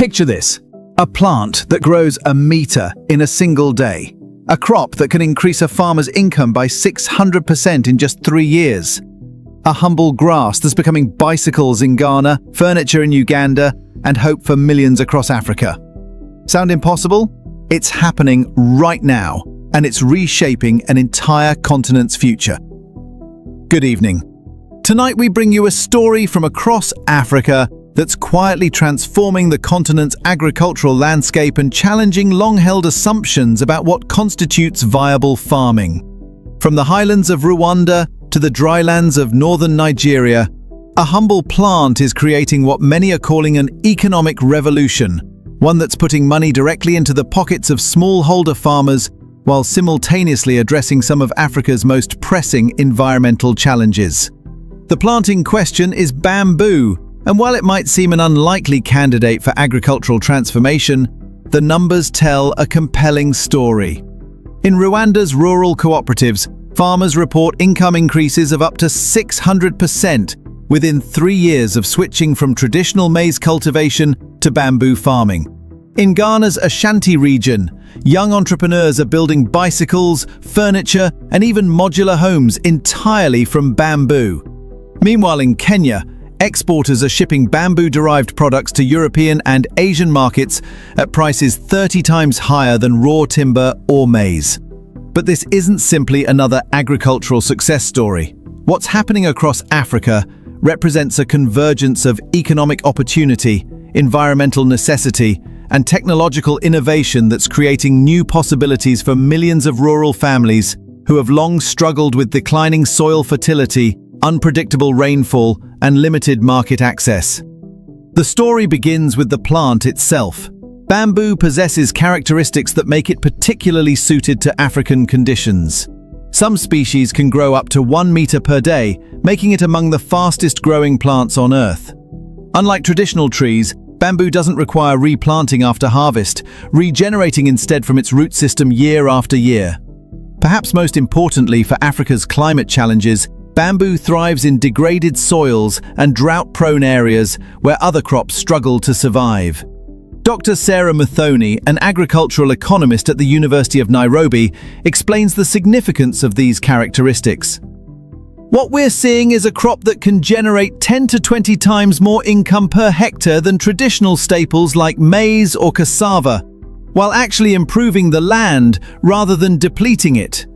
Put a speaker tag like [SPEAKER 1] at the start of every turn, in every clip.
[SPEAKER 1] Picture this, a plant that grows a meter in a single day, a crop that can increase a farmer's income by 600% in just 3 years, a humble grass that's becoming bicycles in Ghana, furniture in Uganda, and hope for millions across Africa. Sound impossible? It's happening right now, and it's reshaping an entire continent's future. Good evening. Tonight we bring you a story from across Africa that's quietly transforming the continent's agricultural landscape and challenging long-held assumptions about what constitutes viable farming. From the highlands of Rwanda to the drylands of northern Nigeria, a humble plant is creating what many are calling an economic revolution, one that's putting money directly into the pockets of smallholder farmers while simultaneously addressing some of Africa's most pressing environmental challenges. The plant in question is bamboo, and while it might seem an unlikely candidate for agricultural transformation, the numbers tell a compelling story. In Rwanda's rural cooperatives, farmers report income increases of up to 600% within 3 years of switching from traditional maize cultivation to bamboo farming. In Ghana's Ashanti region, young entrepreneurs are building bicycles, furniture, and even modular homes entirely from bamboo. Meanwhile, in Kenya, exporters are shipping bamboo-derived products to European and Asian markets at prices 30 times higher than raw timber or maize. But this isn't simply another agricultural success story. What's happening across Africa represents a convergence of economic opportunity, environmental necessity, and technological innovation that's creating new possibilities for millions of rural families who have long struggled with declining soil fertility, unpredictable rainfall, and limited market access. The story begins with the plant itself. Bamboo possesses characteristics that make it particularly suited to African conditions. Some species can grow up to 1 meter per day, making it among the fastest growing plants on Earth. Unlike traditional trees, bamboo doesn't require replanting after harvest, regenerating instead from its root system year after year. Perhaps most importantly for Africa's climate challenges, bamboo thrives in degraded soils and drought-prone areas where other crops struggle to survive. Dr. Sarah Muthoni, an agricultural economist at the University of Nairobi, explains the significance of these characteristics. What we're seeing is a crop that can generate 10 to 20 times more income per hectare than traditional staples like maize or cassava, while actually improving the land rather than depleting it.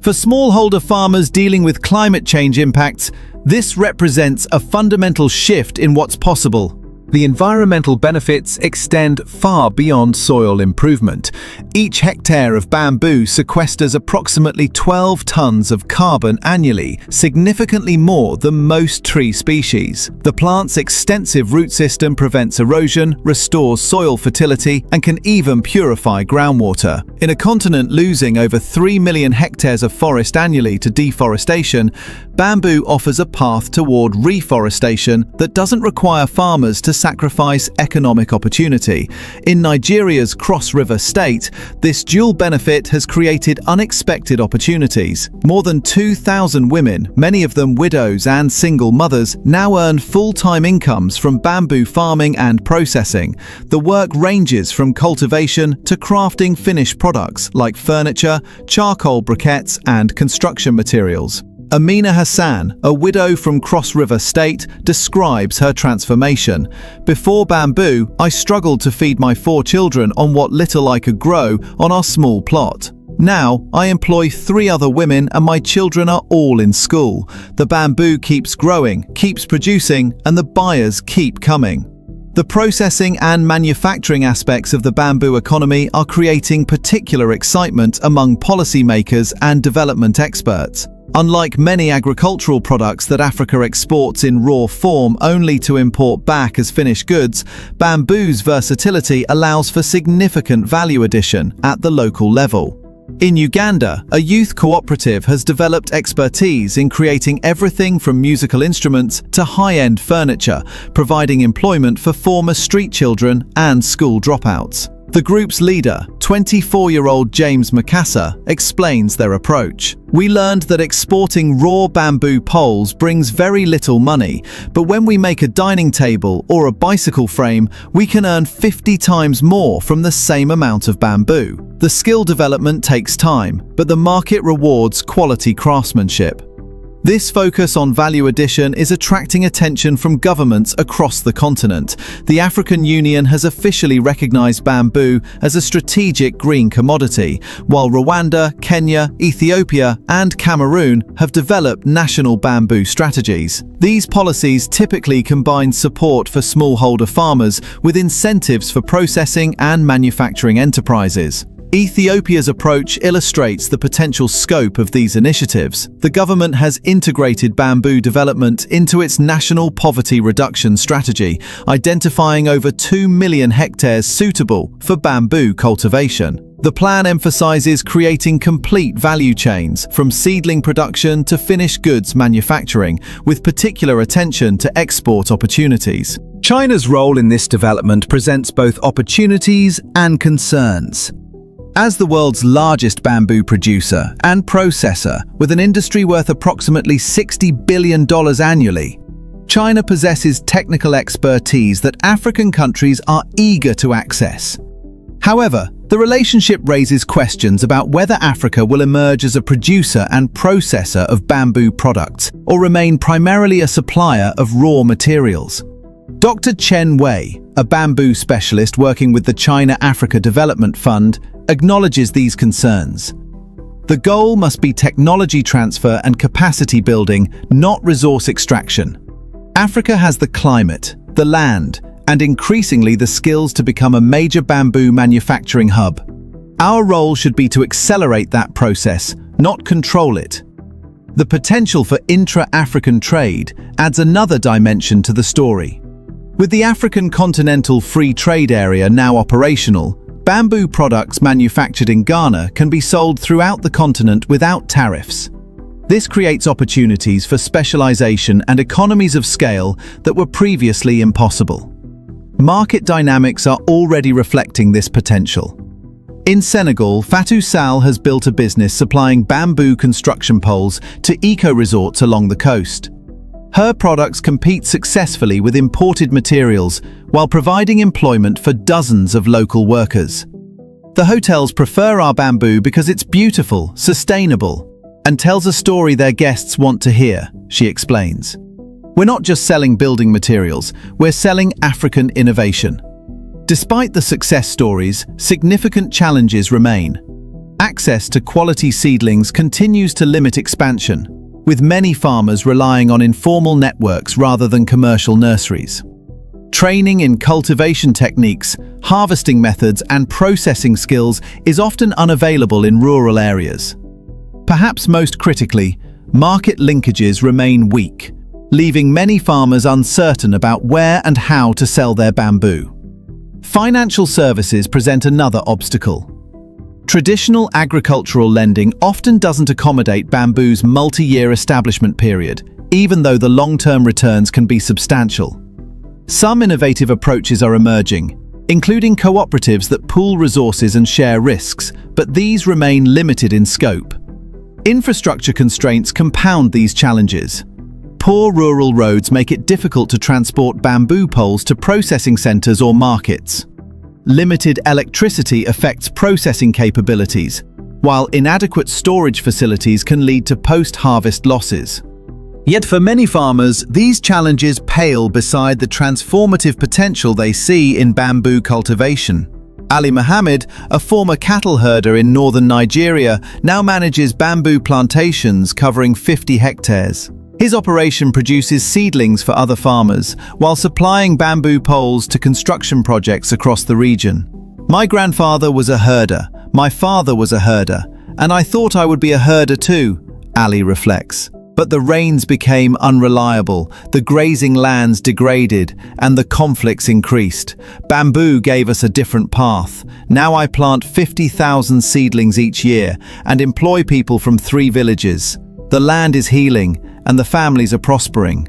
[SPEAKER 1] For smallholder farmers dealing with climate change impacts, this represents a fundamental shift in what's possible. The environmental benefits extend far beyond soil improvement. Each hectare of bamboo sequesters approximately 12 tons of carbon annually, significantly more than most tree species. The plant's extensive root system prevents erosion, restores soil fertility, and can even purify groundwater. In a continent losing over 3 million hectares of forest annually to deforestation, bamboo offers a path toward reforestation that doesn't require farmers to sacrifice economic opportunity. In Nigeria's Cross River state, this dual benefit has created unexpected opportunities. More than 2,000 women, many of them widows and single mothers, now earn full-time incomes from bamboo farming and processing. The work ranges from cultivation to crafting finished products like furniture, charcoal briquettes, and construction materials. Amina Hassan, a widow from Cross River State, describes her transformation. "Before bamboo, I struggled to feed my 4 children on what little I could grow on our small plot. Now, I employ 3 other women and my children are all in school. The bamboo keeps growing, keeps producing, and the buyers keep coming." The processing and manufacturing aspects of the bamboo economy are creating particular excitement among policymakers and development experts. Unlike many agricultural products that Africa exports in raw form only to import back as finished goods, bamboo's versatility allows for significant value addition at the local level. In Uganda, a youth cooperative has developed expertise in creating everything from musical instruments to high-end furniture, providing employment for former street children and school dropouts. The group's leader, 24-year-old James Makassa, explains their approach. We learned that exporting raw bamboo poles brings very little money, but when we make a dining table or a bicycle frame, we can earn 50 times more from the same amount of bamboo. The skill development takes time, but the market rewards quality craftsmanship. This focus on value addition is attracting attention from governments across the continent. The African Union has officially recognized bamboo as a strategic green commodity, while Rwanda, Kenya, Ethiopia, and Cameroon have developed national bamboo strategies. These policies typically combine support for smallholder farmers with incentives for processing and manufacturing enterprises. Ethiopia's approach illustrates the potential scope of these initiatives. The government has integrated bamboo development into its national poverty reduction strategy, identifying over 2 million hectares suitable for bamboo cultivation. The plan emphasizes creating complete value chains, from seedling production to finished goods manufacturing, with particular attention to export opportunities. China's role in this development presents both opportunities and concerns. As the world's largest bamboo producer and processor, with an industry worth approximately $60 billion annually, China possesses technical expertise that African countries are eager to access. However, the relationship raises questions about whether Africa will emerge as a producer and processor of bamboo products, or remain primarily a supplier of raw materials. Dr. Chen Wei, a bamboo specialist working with the China-Africa Development Fund, acknowledges these concerns. The goal must be technology transfer and capacity building, not resource extraction. Africa has the climate, the land, and increasingly the skills to become a major bamboo manufacturing hub. Our role should be to accelerate that process, not control it. The potential for intra-African trade adds another dimension to the story. With the African Continental Free Trade Area now operational, bamboo products manufactured in Ghana can be sold throughout the continent without tariffs. This creates opportunities for specialization and economies of scale that were previously impossible. Market dynamics are already reflecting this potential. In Senegal, Fatou Sall has built a business supplying bamboo construction poles to eco-resorts along the coast. Her products compete successfully with imported materials while providing employment for dozens of local workers. The hotels prefer our bamboo because it's beautiful, sustainable, and tells a story their guests want to hear, she explains. We're not just selling building materials, we're selling African innovation. Despite the success stories, significant challenges remain. Access to quality seedlings continues to limit expansion, with many farmers relying on informal networks rather than commercial nurseries. Training in cultivation techniques, harvesting methods, and processing skills is often unavailable in rural areas. Perhaps most critically, market linkages remain weak, leaving many farmers uncertain about where and how to sell their bamboo. Financial services present another obstacle. Traditional agricultural lending often doesn't accommodate bamboo's multi-year establishment period, even though the long-term returns can be substantial. Some innovative approaches are emerging, including cooperatives that pool resources and share risks, but these remain limited in scope. Infrastructure constraints compound these challenges. Poor rural roads make it difficult to transport bamboo poles to processing centers or markets. Limited electricity affects processing capabilities, while inadequate storage facilities can lead to post-harvest losses. Yet for many farmers, these challenges pale beside the transformative potential they see in bamboo cultivation. Ali Mohammed, a former cattle herder in northern Nigeria, now manages bamboo plantations covering 50 hectares. His operation produces seedlings for other farmers, while supplying bamboo poles to construction projects across the region. My grandfather was a herder, my father was a herder, and I thought I would be a herder too, Ali reflects. But the rains became unreliable, the grazing lands degraded, and the conflicts increased. Bamboo gave us a different path. Now I plant 50,000 seedlings each year and employ people from 3 villages. The land is healing, and the families are prospering.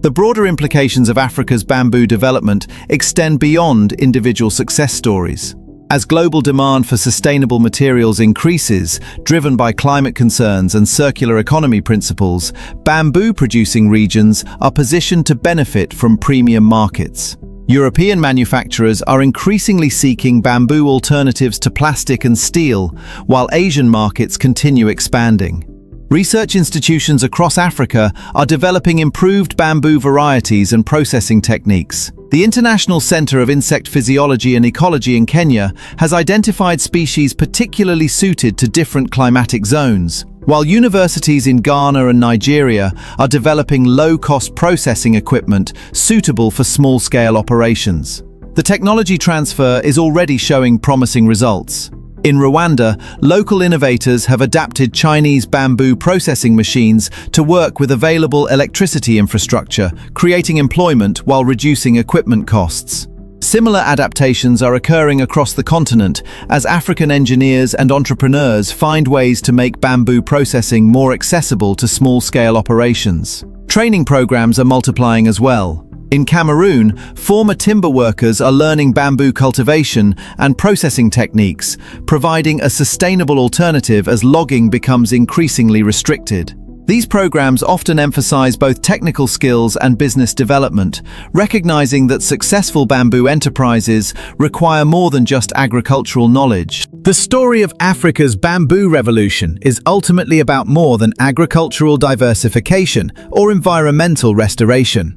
[SPEAKER 1] The broader implications of Africa's bamboo development extend beyond individual success stories. As global demand for sustainable materials increases, driven by climate concerns and circular economy principles, bamboo-producing regions are positioned to benefit from premium markets. European manufacturers are increasingly seeking bamboo alternatives to plastic and steel, while Asian markets continue expanding. Research institutions across Africa are developing improved bamboo varieties and processing techniques. The International Center of Insect Physiology and Ecology in Kenya has identified species particularly suited to different climatic zones, while universities in Ghana and Nigeria are developing low-cost processing equipment suitable for small-scale operations. The technology transfer is already showing promising results. In Rwanda, local innovators have adapted Chinese bamboo processing machines to work with available electricity infrastructure, creating employment while reducing equipment costs. Similar adaptations are occurring across the continent as African engineers and entrepreneurs find ways to make bamboo processing more accessible to small-scale operations. Training programs are multiplying as well. In Cameroon, former timber workers are learning bamboo cultivation and processing techniques, providing a sustainable alternative as logging becomes increasingly restricted. These programs often emphasize both technical skills and business development, recognizing that successful bamboo enterprises require more than just agricultural knowledge. The story of Africa's bamboo revolution is ultimately about more than agricultural diversification or environmental restoration.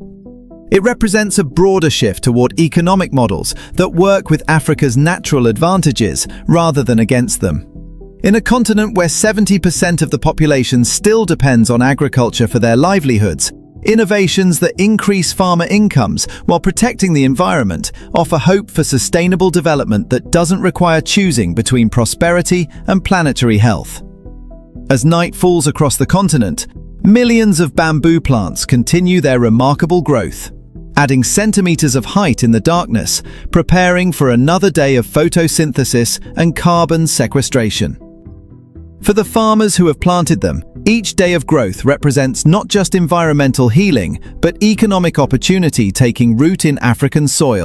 [SPEAKER 1] It represents a broader shift toward economic models that work with Africa's natural advantages rather than against them. In a continent where 70% of the population still depends on agriculture for their livelihoods, innovations that increase farmer incomes while protecting the environment offer hope for sustainable development that doesn't require choosing between prosperity and planetary health. As night falls across the continent, millions of bamboo plants continue their remarkable growth, adding centimeters of height in the darkness, preparing for another day of photosynthesis and carbon sequestration. For the farmers who have planted them, each day of growth represents not just environmental healing, but economic opportunity taking root in African soil.